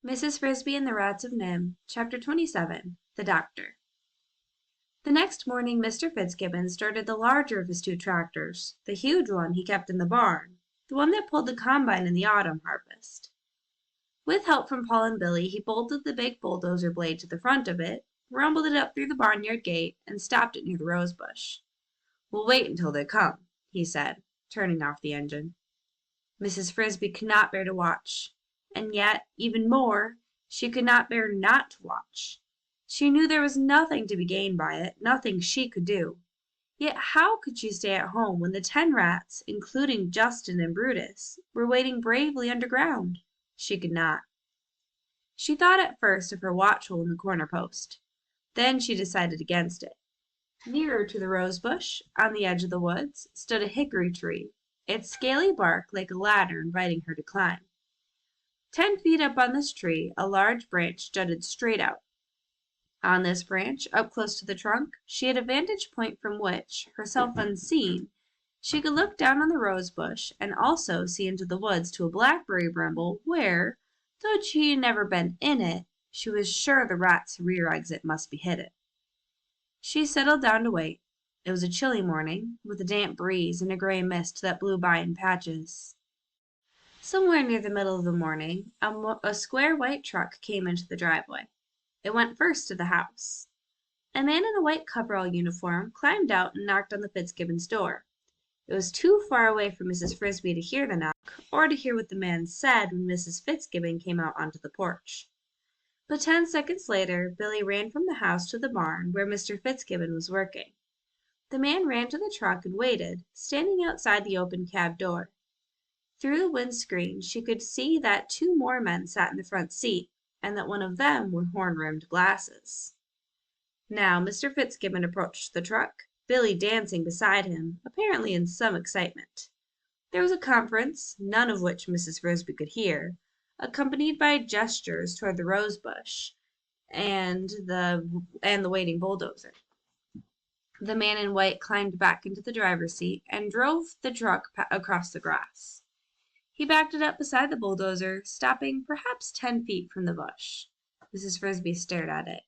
Mrs. Frisby and the Rats of Nim, Chapter 27, The Doctor. The next morning Mr. Fitzgibbon started the larger of his two tractors, the huge one he kept in the barn, the one that pulled the combine in the autumn harvest. With help from Paul and Billy, he bolted the big bulldozer blade to the front of it, rumbled it up through the barnyard gate, and stopped it near the rose bush. "We'll wait until they come," he said, turning off the engine. Mrs. Frisby could not bear to watch. And yet, even more, she could not bear not to watch. She knew there was nothing to be gained by it, nothing she could do. Yet how could she stay at home when the 10 rats, including Justin and Brutus, were waiting bravely underground? She could not. She thought at first of her watch-hole in the corner post. Then she decided against it. Nearer to the rose bush, on the edge of the woods, stood a hickory tree, its scaly bark like a ladder inviting her to climb. 10 feet up on this tree, a large branch jutted straight out. On this branch, up close to the trunk, she had a vantage point from which, herself unseen, she could look down on the rose bush and also see into the woods to a blackberry bramble where, though she had never been in it, she was sure the rat's rear exit must be hidden. She settled down to wait. It was a chilly morning, with a damp breeze and a gray mist that blew by in patches. Somewhere near the middle of the morning, a square white truck came into the driveway. It went first to the house. A man in a white coverall uniform climbed out and knocked on the Fitzgibbons' door. It was too far away for Mrs. Frisby to hear the knock, or to hear what the man said when Mrs. Fitzgibbon came out onto the porch. But 10 seconds later, Billy ran from the house to the barn where Mr. Fitzgibbon was working. The man ran to the truck and waited, standing outside the open cab door. Through the windscreen she could see that 2 more men sat in the front seat, and that one of them wore horn-rimmed glasses. Now Mr. Fitzgibbon approached the truck, Billy dancing beside him, apparently in some excitement. There was a conference, none of which Mrs. Frisby could hear, accompanied by gestures toward the rose bush and the waiting bulldozer. The man in white climbed back into the driver's seat and drove the truck across the grass. He backed it up beside the bulldozer, stopping perhaps 10 feet from the bush. Mrs. Frisby stared at it.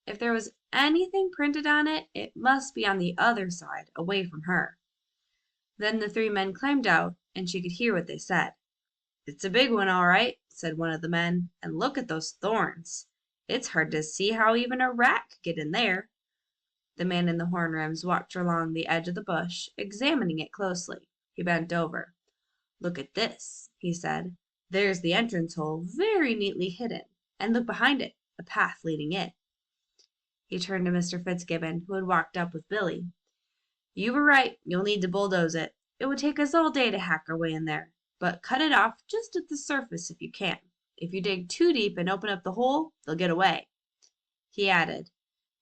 If there was anything printed on it, it must be on the other side, away from her. Then the 3 men climbed out, and she could hear what they said. "It's a big one, all right," said one of the men, "and look at those thorns. It's hard to see how even a rat could get in there." The man in the horn rims walked along the edge of the bush, examining it closely. He bent over. "Look at this," he said. "There's the entrance hole, very neatly hidden, and look behind it, a path leading in." He turned to Mr. Fitzgibbon, who had walked up with Billy. "You were right, you'll need to bulldoze it. It would take us all day to hack our way in there, but cut it off just at the surface if you can. If you dig too deep and open up the hole, they'll get away." He added,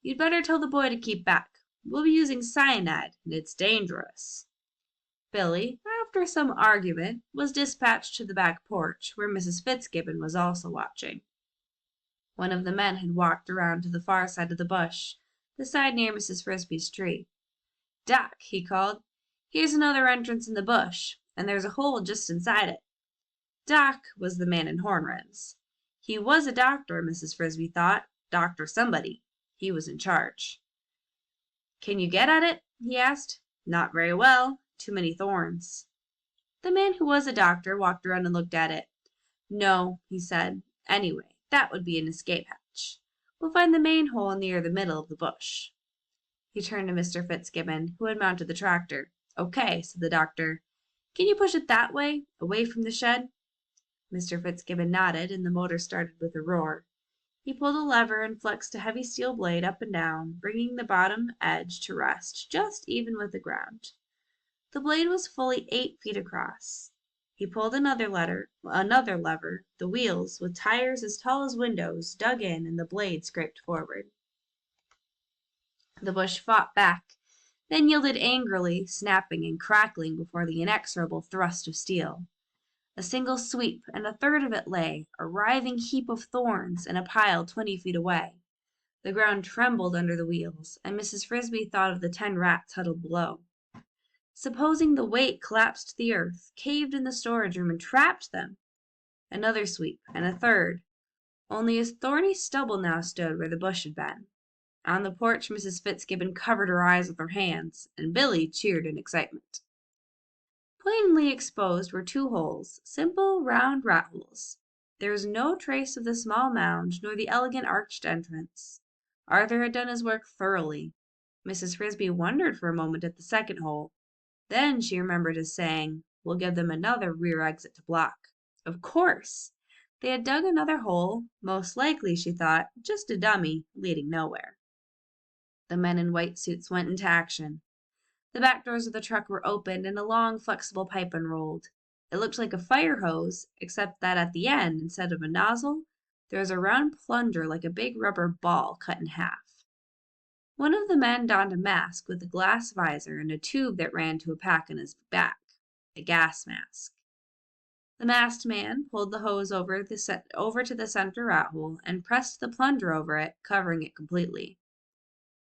"You'd better tell the boy to keep back. We'll be using cyanide, and it's dangerous." Billy, after some argument, was dispatched to the back porch, where Mrs. Fitzgibbon was also watching. One of the men had walked around to the far side of the bush, the side near Mrs. Frisby's tree. "Doc," he called, "here's another entrance in the bush, and there's a hole just inside it." Doc was the man in horn rims. He was a doctor, Mrs. Frisby thought, Doctor somebody. He was in charge. "Can you get at it?" he asked. "Not very well. Too many thorns." The man who was a doctor walked around and looked at it. "No," he said. "Anyway, that would be an escape hatch. We'll find the main hole near the middle of the bush." He turned to Mr. Fitzgibbon, who had mounted the tractor. "Okay," said the doctor. "Can you push it that way, away from the shed?" Mr. Fitzgibbon nodded, and the motor started with a roar. He pulled a lever and flexed a heavy steel blade up and down, bringing the bottom edge to rest just even with the ground. The blade was fully 8 feet across. He pulled another lever, the wheels, with tires as tall as windows, dug in, and the blade scraped forward. The bush fought back, then yielded angrily, snapping and crackling before the inexorable thrust of steel. A single sweep, and a third of it lay, a writhing heap of thorns, in a pile 20 feet away. The ground trembled under the wheels, and Mrs. Frisby thought of the 10 rats huddled below. Supposing the weight collapsed to the earth, caved in the storage room, and trapped them? Another sweep, and a third. Only a thorny stubble now stood where the bush had been. On the porch Mrs. Fitzgibbon covered her eyes with her hands, and Billy cheered in excitement. Plainly exposed were two holes, simple round rat holes. There was no trace of the small mound nor the elegant arched entrance. Arthur had done his work thoroughly. Mrs. Frisby wondered for a moment at the second hole. Then she remembered his saying, "We'll give them another rear exit to block." Of course! They had dug another hole, most likely, she thought, just a dummy, leading nowhere. The men in white suits went into action. The back doors of the truck were opened and a long, flexible pipe unrolled. It looked like a fire hose, except that at the end, instead of a nozzle, there was a round plunger like a big rubber ball cut in half. One of the men donned a mask with a glass visor and a tube that ran to a pack on his back, a gas mask. The masked man pulled the hose over to the center rat hole and pressed the plunger over it, covering it completely.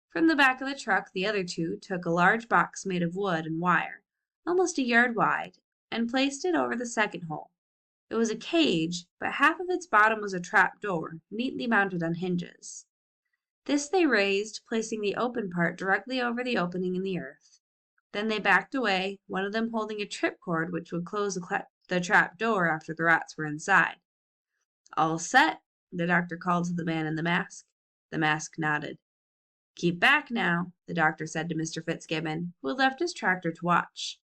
From the back of the truck the other two took a large box made of wood and wire, almost a yard wide, and placed it over the second hole. It was a cage, but half of its bottom was a trap door, neatly mounted on hinges. This they raised, placing the open part directly over the opening in the earth. Then they backed away, one of them holding a tripcord which would close the trap door after the rats were inside. "All set," the doctor called to the man in the mask. The mask nodded. "Keep back now," the doctor said to Mr. Fitzgibbon, who had left his tractor to watch.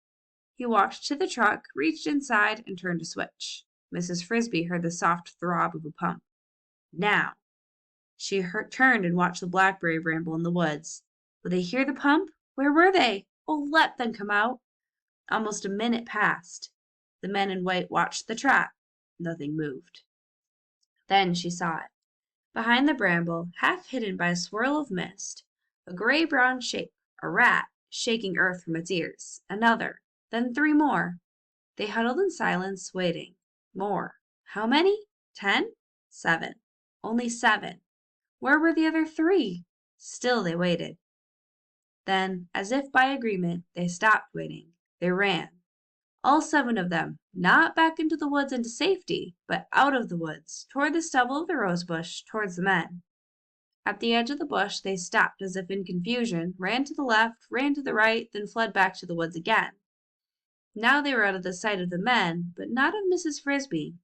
He walked to the truck, reached inside, and turned a switch. Mrs. Frisby heard the soft throb of a pump. "Now." She turned and watched the blackberry bramble in the woods. Would they hear the pump? Where were they? Oh, let them come out! Almost a minute passed. The men in white watched the trap. Nothing moved. Then she saw it. Behind the bramble, half hidden by a swirl of mist, a gray-brown shape, a rat, shaking earth from its ears. Another. Then three more. They huddled in silence, waiting. More. How many? 10? 7. Only 7. Where were the other 3? Still they waited. Then, as if by agreement, they stopped waiting. They ran. All 7 of them, not back into the woods into safety, but out of the woods, toward the stubble of the rosebush, towards the men. At the edge of the bush they stopped as if in confusion, ran to the left, ran to the right, then fled back to the woods again. Now they were out of the sight of the men, but not of Mrs. Frisby.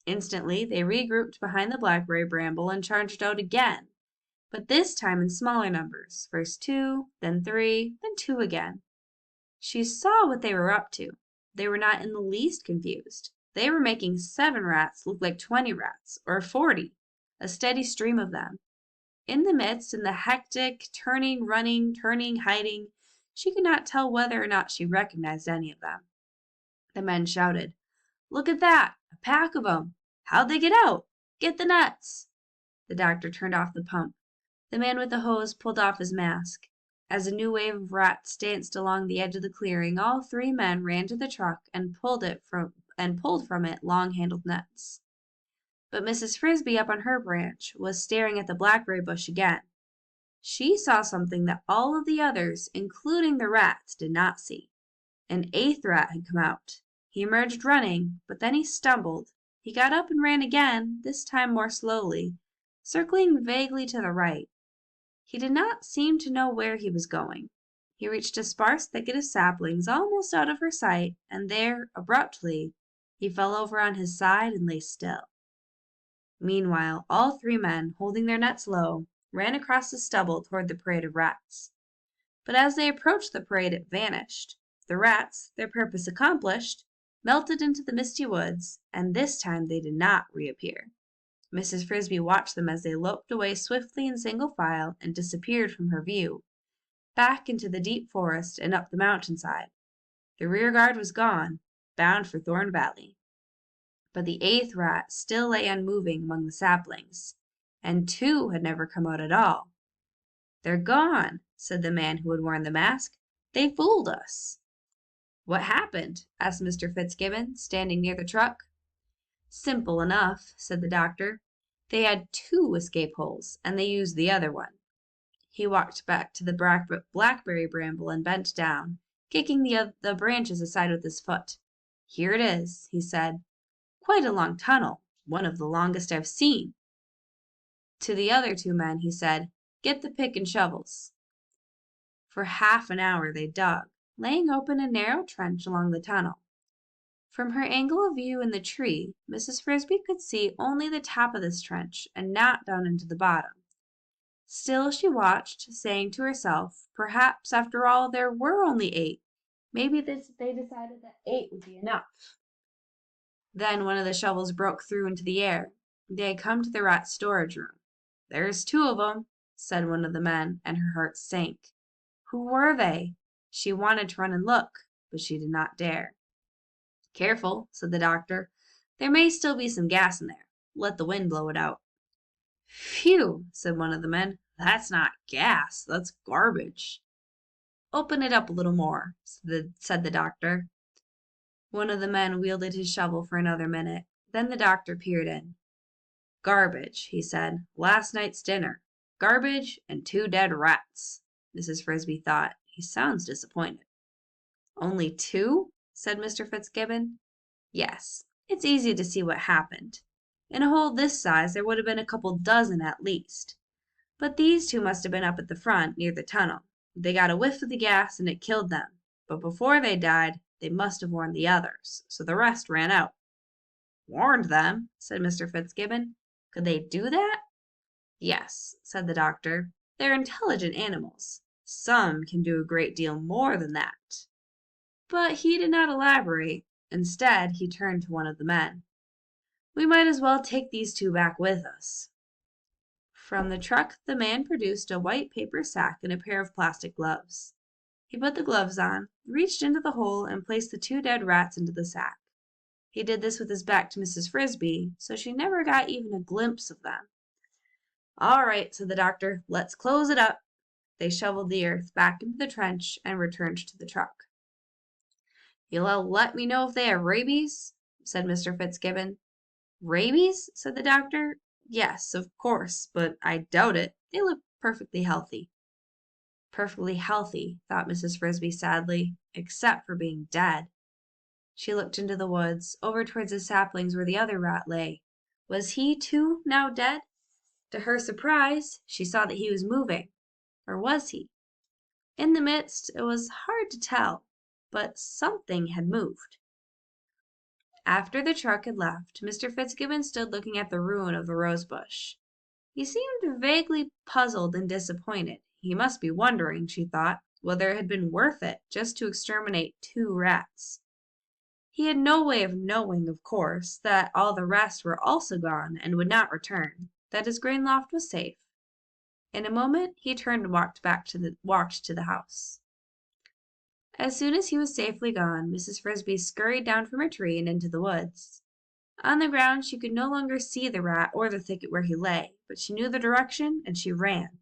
Instantly they regrouped behind the blackberry bramble and charged out again, but this time in smaller numbers, first 2, then 3, then 2 again. She saw what they were up to. They were not in the least confused. They were making 7 rats look like 20 rats, or 40, a steady stream of them. In the midst, in the hectic, turning, running, turning, hiding, she could not tell whether or not she recognized any of them. The men shouted, "Look at that! A pack of 'em! How'd they get out? Get the nuts!" The doctor turned off the pump. The man with the hose pulled off his mask. As a new wave of rats danced along the edge of the clearing, all 3 men ran to the truck and pulled from it long-handled nuts. But Mrs. Frisby up on her branch was staring at the blackberry bush again. She saw something that all of the others, including the rats, did not see. An 8th rat had come out. He emerged running, but then he stumbled. He got up and ran again, this time more slowly, circling vaguely to the right. He did not seem to know where he was going. He reached a sparse thicket of saplings almost out of her sight, and there, abruptly, he fell over on his side and lay still. Meanwhile, all 3 men, holding their nuts low, ran across the stubble toward the parade of rats. But as they approached the parade, it vanished. The rats, their purpose accomplished, melted into the misty woods, and this time they did not reappear. Mrs. Frisby watched them as they loped away swiftly in single file and disappeared from her view, back into the deep forest and up the mountainside. The rear guard was gone, bound for Thorn Valley. But the 8th rat still lay unmoving among the saplings, and 2 had never come out at all. "They're gone," said the man who had worn the mask. "They fooled us." "What happened?" asked Mr. Fitzgibbon, standing near the truck. "Simple enough," said the doctor. "They had 2 escape holes, and they used the other one." He walked back to the blackberry bramble and bent down, kicking the branches aside with his foot. "Here it is," he said. "Quite a long tunnel, one of the longest I've seen." To the other two men he said, "Get the pick and shovels." For half an hour they dug, laying open a narrow trench along the tunnel. From her angle of view in the tree, Mrs. Frisby could see only the top of this trench and not down into the bottom. Still she watched, saying to herself, perhaps after all there were only 8. Maybe they decided that 8 would be enough. Then one of the shovels broke through into the air. They had come to the rat's storage room. "There's 2 of 'em," said one of the men, and her heart sank. Who were they? She wanted to run and look, but she did not dare. "Careful," said the doctor. "There may still be some gas in there. Let the wind blow it out." "Phew," said one of the men. "That's not gas, that's garbage." "Open it up a little more," said the doctor. One of the men wielded his shovel for another minute. Then the doctor peered in. "Garbage," he said. "Last night's dinner. Garbage and 2 dead rats." Mrs. Frisby thought, "He sounds disappointed." "Only 2?" said Mr. Fitzgibbon. "Yes. It's easy to see what happened. In a hole this size there would have been a couple dozen at least. But these 2 must have been up at the front, near the tunnel. They got a whiff of the gas and it killed them. But before they died, they must have warned the others, so the rest ran out." "Warned them?" said Mr. Fitzgibbon. "Could they do that?" "Yes," said the doctor. "They're intelligent animals. Some can do a great deal more than that." But he did not elaborate. Instead, he turned to one of the men. "We might as well take these 2 back with us." From the truck the man produced a white paper sack and a pair of plastic gloves. He put the gloves on, reached into the hole, and placed the 2 dead rats into the sack. He did this with his back to Mrs. Frisby, so she never got even a glimpse of them. "All right," said the doctor. "Let's close it up." They shoveled the earth back into the trench and returned to the truck. "You'll let me know if they have rabies?" said Mr. Fitzgibbon. "Rabies?" said the doctor. "Yes, of course, but I doubt it. They look perfectly healthy." Perfectly healthy, thought Mrs. Frisby sadly, except for being dead. She looked into the woods, over towards the saplings where the other rat lay. Was he, too, now dead? To her surprise, she saw that he was moving. Or was he? In the midst, it was hard to tell, but something had moved. After the truck had left, Mr. Fitzgibbon stood looking at the ruin of the rosebush. He seemed vaguely puzzled and disappointed. He must be wondering, she thought, whether it had been worth it just to exterminate 2 rats. He had no way of knowing, of course, that all the rest were also gone and would not return, that his grain loft was safe. In a moment he turned and walked to the house. As soon as he was safely gone, Mrs. Frisby scurried down from her tree and into the woods. On the ground she could no longer see the rat or the thicket where he lay, but she knew the direction and she ran.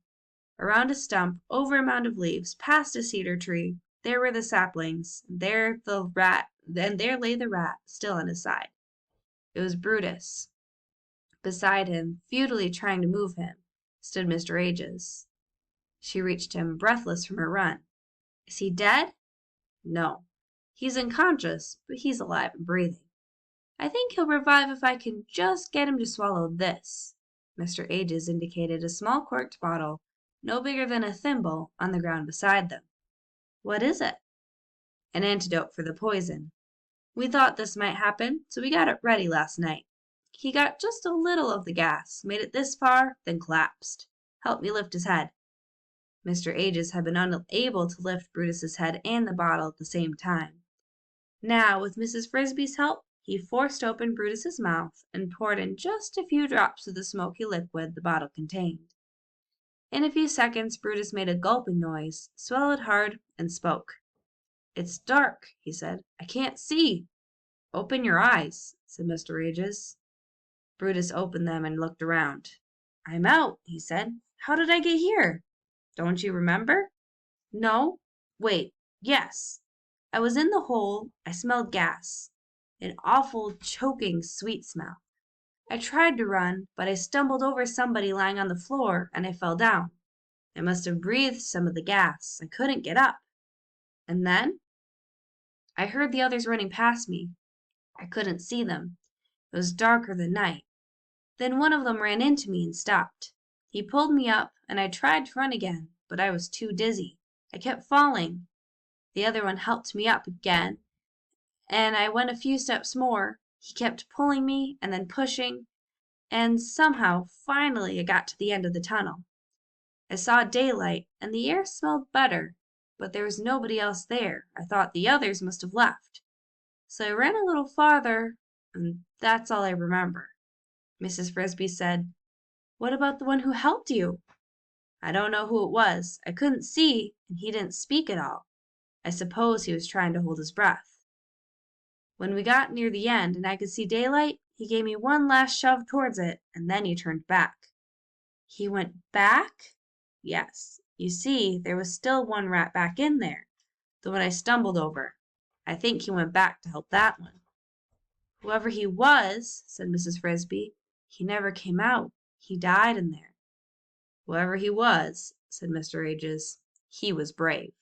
Around a stump, over a mound of leaves, past a cedar tree. There were the saplings, there lay the rat, still on his side. It was Brutus. Beside him, futilely trying to move him, stood Mr. Ages. She reached him, breathless from her run. "Is he dead?" "No. He's unconscious, but he's alive and breathing. I think he'll revive if I can just get him to swallow this." Mr. Ages indicated a small corked bottle, no bigger than a thimble, on the ground beside them. "What is it?" "An antidote for the poison. We thought this might happen, so we got it ready last night. He got just a little of the gas, made it this far, then collapsed. Helped me lift his head." Mr. Ages had been unable to lift Brutus's head and the bottle at the same time. Now, with Mrs. Frisby's help, he forced open Brutus's mouth and poured in just a few drops of the smoky liquid the bottle contained. In a few seconds Brutus made a gulping noise, swallowed hard, and spoke. "It's dark," he said. "I can't see." "Open your eyes," said Mr. Ages. Brutus opened them and looked around. "I'm out," he said. "How did I get here?" "Don't you remember?" "No. Wait. Yes. I was in the hole. I smelled gas. An awful, choking, sweet smell. I tried to run, but I stumbled over somebody lying on the floor, and I fell down. I must have breathed some of the gas. I couldn't get up. And then I heard the others running past me. I couldn't see them. It was darker than night. Then one of them ran into me and stopped. He pulled me up, and I tried to run again, but I was too dizzy. I kept falling. The other one helped me up again, and I went a few steps more. He kept pulling me and then pushing, and somehow, finally, I got to the end of the tunnel. I saw daylight, and the air smelled better, but there was nobody else there. I thought the others must have left. So I ran a little farther, and that's all I remember. Mrs. Frisby said, "What about the one who helped you?" "I don't know who it was. I couldn't see, and he didn't speak at all. I suppose he was trying to hold his breath. When we got near the end and I could see daylight, he gave me one last shove towards it, and then he turned back." "He went back?" "Yes. You see, there was still one rat back in there, the one I stumbled over. I think he went back to help that one." "Whoever he was," said Mrs. Frisby, "he never came out. He died in there." "Whoever he was," said Mr. Ages, "he was brave."